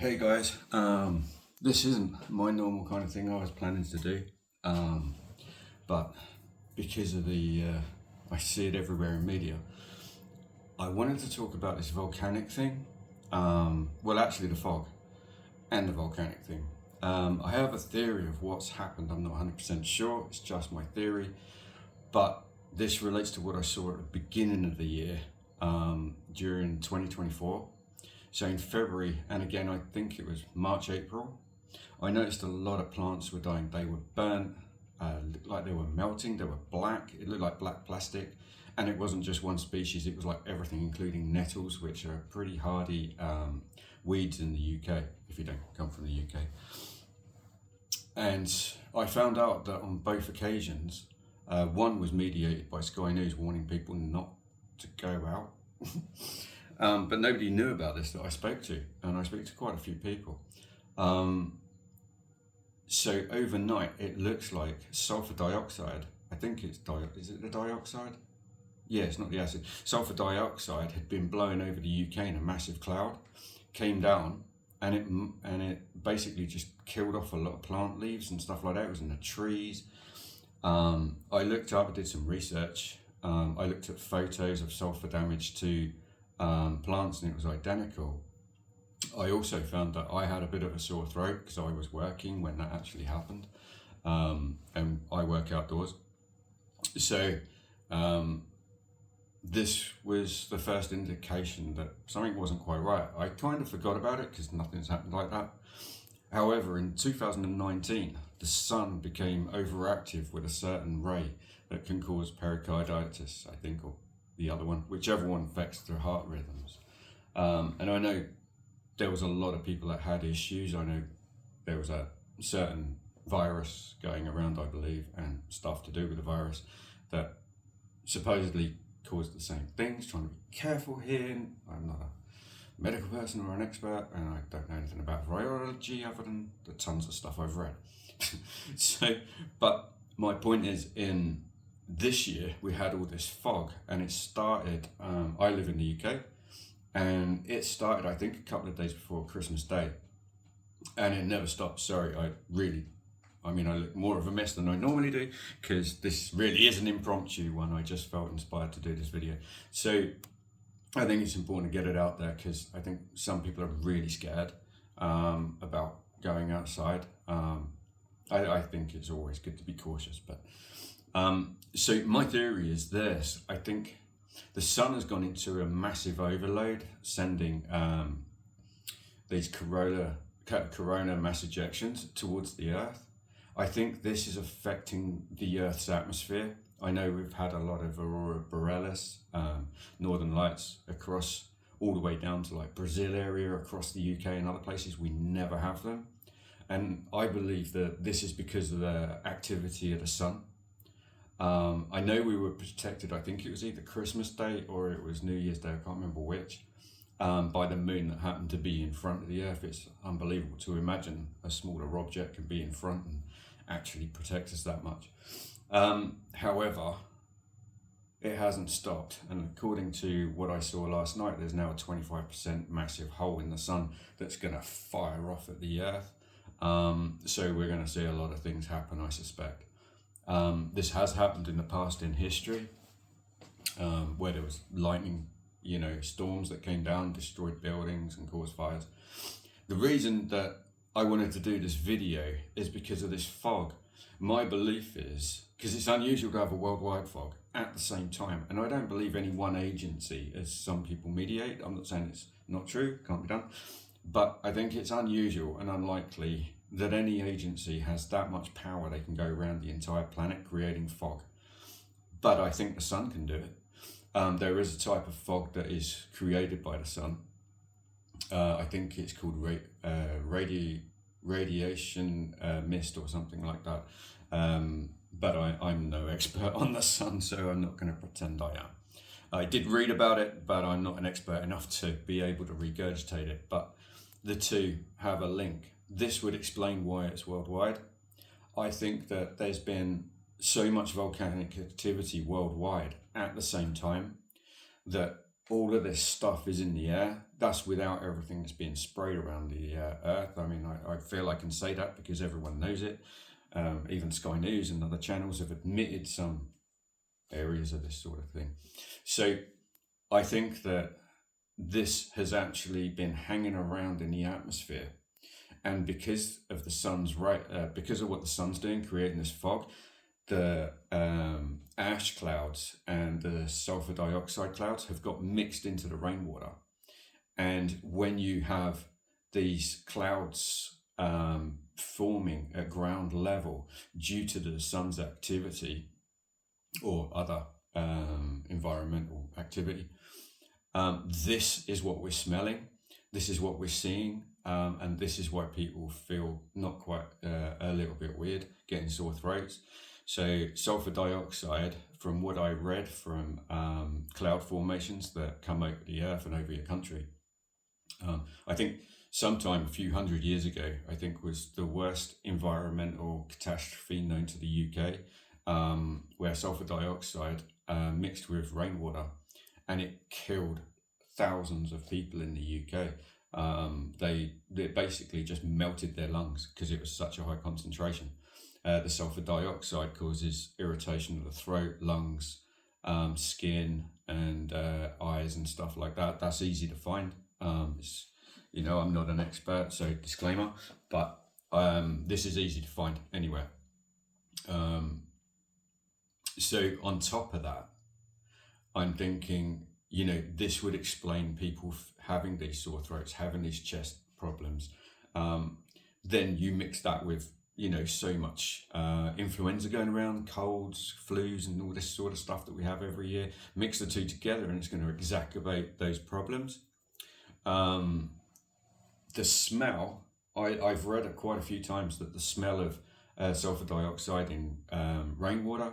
Hey guys, this isn't my normal kind of thing I was planning to do, but because of I see it everywhere in media, I wanted to talk about this volcanic thing. Well, actually, the fog and the volcanic thing. I have a theory of what's happened. I'm not 100% sure. It's just my theory, but this relates to what I saw at the beginning of the year during 2024. So in February, and again, I think it was March, April, I noticed a lot of plants were dying. They were burnt, looked like they were melting, they were black, it looked like black plastic. And it wasn't just one species, it was like everything, including nettles, which are pretty hardy weeds in the UK, if you don't come from the UK. And I found out that on both occasions, one was mediated by Sky News warning people not to go out. But nobody knew about this that I spoke to, and I spoke to quite a few people. So overnight, it looks like sulfur dioxide. I think it's is it the dioxide? Yeah, it's not the acid. Sulfur dioxide had been blowing over the UK in a massive cloud, came down, and it basically just killed off a lot of plant leaves and stuff like that. It was in the trees. I looked up, I did some research. I looked at photos of sulfur damage to plants, and it was identical. I also found that I had a bit of a sore throat because I was working when that actually happened, and I work outdoors. So this was the first indication that something wasn't quite right. I kind of forgot about it because nothing's happened like that. However, in 2019, the sun became overactive with a certain ray that can cause pericarditis, I think, or the other one, whichever one affects their heart rhythms. And I know there was a lot of people that had issues. I know there was a certain virus going around, I believe, and stuff to do with the virus that supposedly caused the same things. Trying to be careful here. I'm not a medical person or an expert, and I don't know anything about virology other than the tons of stuff I've read. But my point is, in this year we had all this fog, and it started, I live in the UK, and it started I think a couple of days before Christmas Day, and it never stopped. Sorry, I look more of a mess than I normally do because this really is an impromptu one. I just felt inspired to do this video, so I think it's important to get it out there because I think some people are really scared about going outside. I think it's always good to be cautious, but so my theory is this. I think the sun has gone into a massive overload, sending these corona mass ejections towards the Earth. I think this is affecting the Earth's atmosphere. I know we've had a lot of aurora borealis, northern lights across all the way down to like Brazil area, across the UK and other places. We never have them. And I believe that this is because of the activity of the sun. I know we were protected, I think it was either Christmas Day or it was New Year's Day, I can't remember which, by the moon that happened to be in front of the Earth. It's unbelievable to imagine a smaller object can be in front and actually protect us that much. However, it hasn't stopped, and according to what I saw last night, there's now a 25% massive hole in the sun that's going to fire off at the Earth. So we're going to see a lot of things happen, I suspect. This has happened in the past in history, where there was lightning, storms that came down, destroyed buildings and caused fires. The reason that I wanted to do this video is because of this fog. My belief is, because it's unusual to have a worldwide fog at the same time, and I don't believe any one agency, as some people mediate. I'm not saying it's not true, can't be done, but I think it's unusual and unlikely that any agency has that much power they can go around the entire planet creating fog. But I think the sun can do it. There is a type of fog that is created by the sun. I think it's called radiation mist or something like that. But I'm no expert on the sun, so I'm not going to pretend I am. I did read about it, but I'm not an expert enough to be able to regurgitate it. But the two have a link. This would explain why it's worldwide. I think that there's been so much volcanic activity worldwide at the same time that all of this stuff is in the air. That's without everything that's being sprayed around the earth. I mean, I feel I can say that because everyone knows it. Even Sky News and other channels have admitted some areas of this sort of thing. So I think that this has actually been hanging around in the atmosphere, and because of the sun's because of what the sun's doing, creating this fog, the ash clouds and the sulfur dioxide clouds have got mixed into the rainwater. And when you have these clouds forming at ground level due to the sun's activity or other environmental activity, this is what we're smelling, this is what we're seeing, and this is why people feel not quite a little bit weird, getting sore throats. So sulfur dioxide, from what I read from cloud formations that come over the earth and over your country, I think sometime a few hundred years ago, I think was the worst environmental catastrophe known to the UK, where sulfur dioxide mixed with rainwater, and it killed thousands of people in the UK. They basically just melted their lungs because it was such a high concentration. The sulfur dioxide causes irritation of the throat, lungs, skin, and eyes and stuff like that. That's easy to find. I'm not an expert, so disclaimer, but this is easy to find anywhere. So on top of that, I'm thinking, this would explain people having these sore throats, having these chest problems. Then you mix that with, so much influenza going around, colds, flus, and all this sort of stuff that we have every year. Mix the two together, and it's going to exacerbate those problems. The smell, I've read it quite a few times that the smell of sulfur dioxide in rainwater,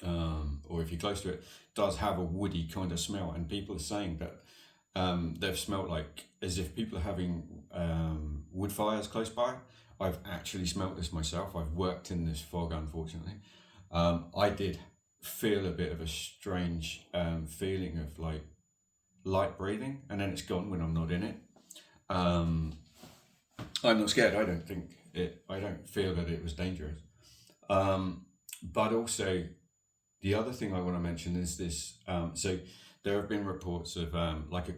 or if you're close to it, does have a woody kind of smell, and people are saying that they've smelled like as if people are having wood fires close by. I've actually smelled this myself. I've worked in this fog, unfortunately. I did feel a bit of a strange feeling of like light breathing, and then it's gone when I'm not in it. I'm not scared. I don't feel that it was dangerous. But also, the other thing I want to mention is this. So there have been reports of like a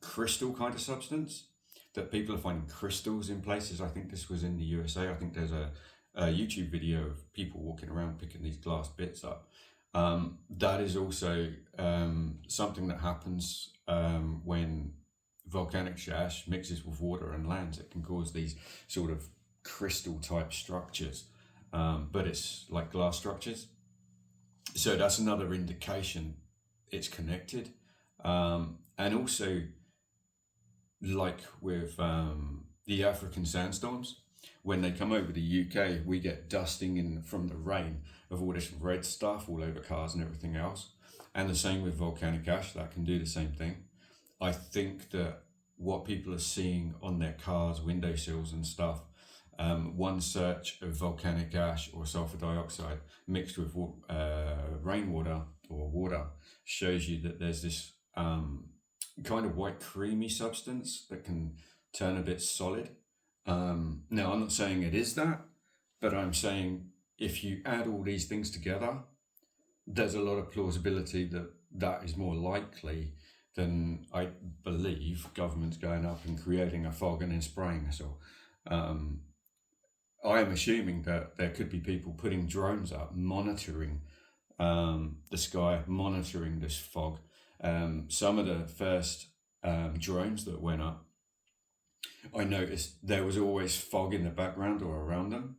crystal kind of substance that people are finding crystals in places. I think this was in the USA. I think there's a YouTube video of people walking around picking these glass bits up. That is also something that happens when volcanic ash mixes with water and lands. It can cause these sort of crystal type structures, but it's like glass structures. So that's another indication it's connected. And also, like with the African sandstorms, when they come over the UK, we get dusting from the rain of all this red stuff all over cars and everything else. And the same with volcanic ash, that can do the same thing. I think that what people are seeing on their cars' windowsills and stuff, one search of volcanic ash or sulfur dioxide mixed with rainwater or water shows you that there's this kind of white creamy substance that can turn a bit solid. Now, I'm not saying it is that, but I'm saying if you add all these things together, there's a lot of plausibility that that is more likely than, I believe, governments going up and creating a fog and then spraying us all. I am assuming that there could be people putting drones up, monitoring the sky, monitoring this fog. Some of the first drones that went up, I noticed there was always fog in the background or around them.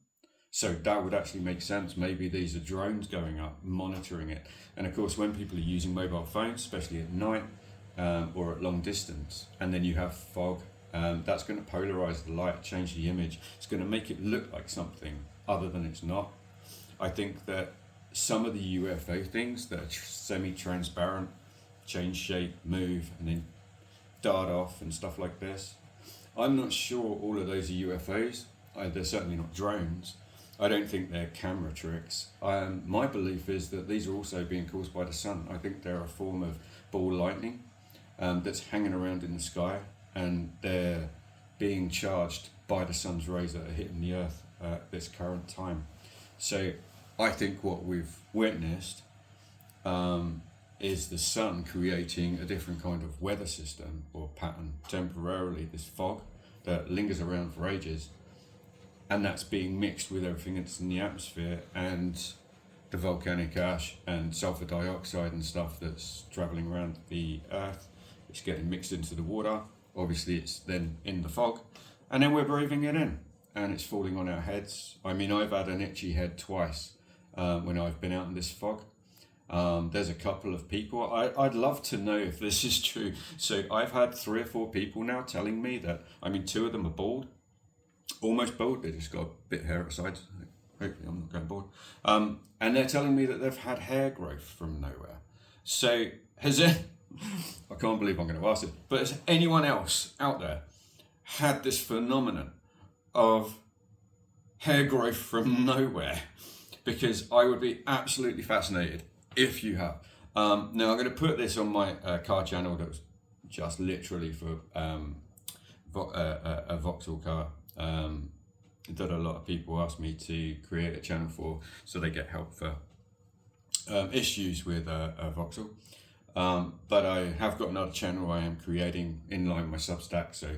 So that would actually make sense. Maybe these are drones going up, monitoring it. And of course, when people are using mobile phones, especially at night or at long distance, and then you have fog, that's going to polarize the light, change the image. It's going to make it look like something other than it's not. I think that some of the UFO things that are semi-transparent, change shape, move, and then dart off and stuff like this, I'm not sure all of those are UFOs. They're certainly not drones. I don't think they're camera tricks. My belief is that these are also being caused by the sun. I think they're a form of ball lightning that's hanging around in the sky, and they're being charged by the sun's rays that are hitting the earth at this current time. So I think what we've witnessed is the sun creating a different kind of weather system or pattern temporarily, this fog that lingers around for ages, and that's being mixed with everything that's in the atmosphere and the volcanic ash and sulfur dioxide and stuff that's traveling around the earth. It's getting mixed into the water. Obviously it's then in the fog, and then we're breathing it in and it's falling on our heads. I mean, I've had an itchy head twice when I've been out in this fog. There's a couple of people, I'd love to know if this is true. So I've had 3 or 4 people now telling me that, I mean, 2 of them are bald, almost bald, they just got a bit of hair at the sides. Hopefully I'm not going bald. And they're telling me that they've had hair growth from nowhere. So I can't believe I'm going to ask it, but has anyone else out there had this phenomenon of hair growth from nowhere? Because I would be absolutely fascinated if you have. Now I'm going to put this on my car channel that was just literally for a Vauxhall car that a lot of people ask me to create a channel for, so they get help for issues with Vauxhall. But I have got another channel I am creating in line with my Substack, so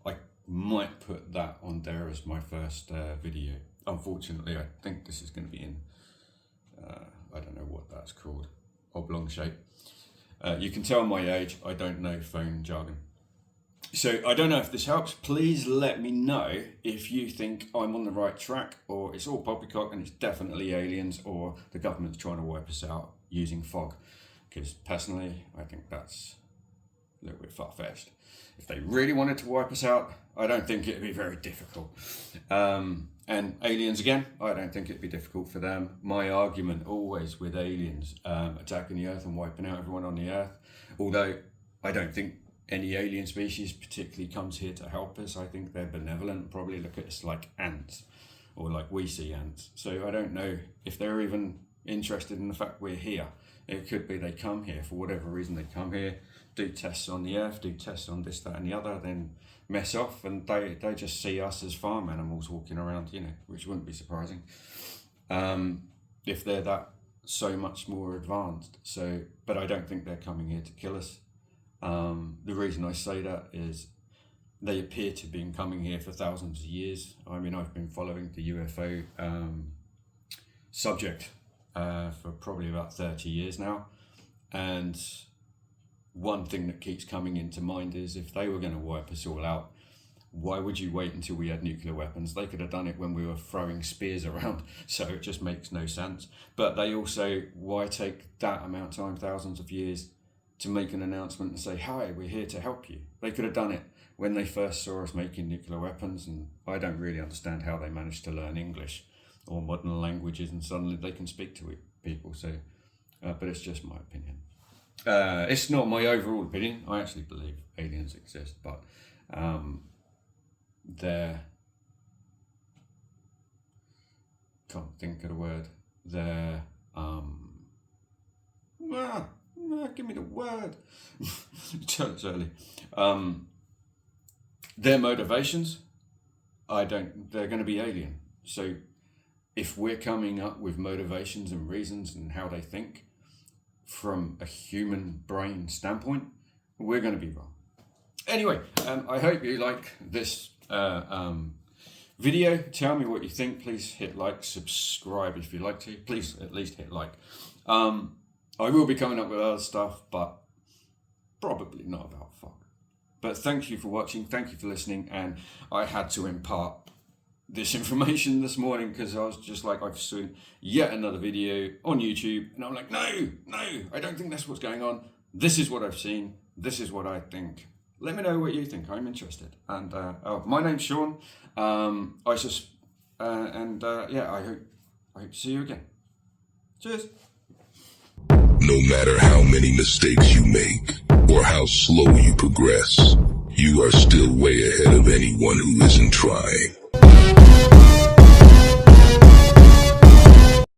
I might put that on there as my first video. Unfortunately, I think this is going to be in, I don't know what that's called, oblong shape. You can tell my age, I don't know phone jargon. So I don't know if this helps. Please let me know if you think I'm on the right track, or it's all poppycock and it's definitely aliens, or the government's trying to wipe us out using fog. Because personally, I think that's a little bit far-fetched. If they really wanted to wipe us out, I don't think it'd be very difficult. And aliens, again, I don't think it'd be difficult for them. My argument always with aliens attacking the earth and wiping out everyone on the earth, although I don't think any alien species particularly comes here to help us. I think they're benevolent and probably look at us like ants, or like we see ants. So I don't know if they're even interested in the fact we're here. It could be they come here for whatever reason. They come here, do tests on the earth, do tests on this, that and the other, then mess off, and they just see us as farm animals walking around, you know, which wouldn't be surprising if they're that so much more advanced. So, but I don't think they're coming here to kill us. The reason I say that is they appear to have been coming here for thousands of years. I mean, I've been following the UFO subject for probably about 30 years now, and one thing that keeps coming into mind is, if they were going to wipe us all out, why would you wait until we had nuclear weapons? They could have done it when we were throwing spears around, so it just makes no sense. But they also, why take that amount of time, thousands of years, to make an announcement and say, hi, we're here to help you? They could have done it when they first saw us making nuclear weapons, and I don't really understand how they managed to learn English or modern languages and suddenly they can speak to people. So, but it's just my opinion. It's not my overall opinion. I actually believe aliens exist, but they're, can't think of the word, they're give me the word. It's early. Their motivations, they're going to be alien. So if we're coming up with motivations and reasons and how they think from a human brain standpoint, we're going to be wrong. Anyway, I hope you like this video. Tell me what you think. Please hit like, subscribe if you like to. Please at least hit like. I will be coming up with other stuff, but probably not about fog. But thank you for watching. Thank you for listening. And I had to impart this information this morning because I was just like, I've seen yet another video on YouTube and I'm like, no, I don't think that's what's going on. This is what I've seen. This is what I think. Let me know what you think. I'm interested. And my name's Sean. Yeah, I hope to see you again. Cheers. No matter how many mistakes you make or how slow you progress, you are still way ahead of anyone who isn't trying.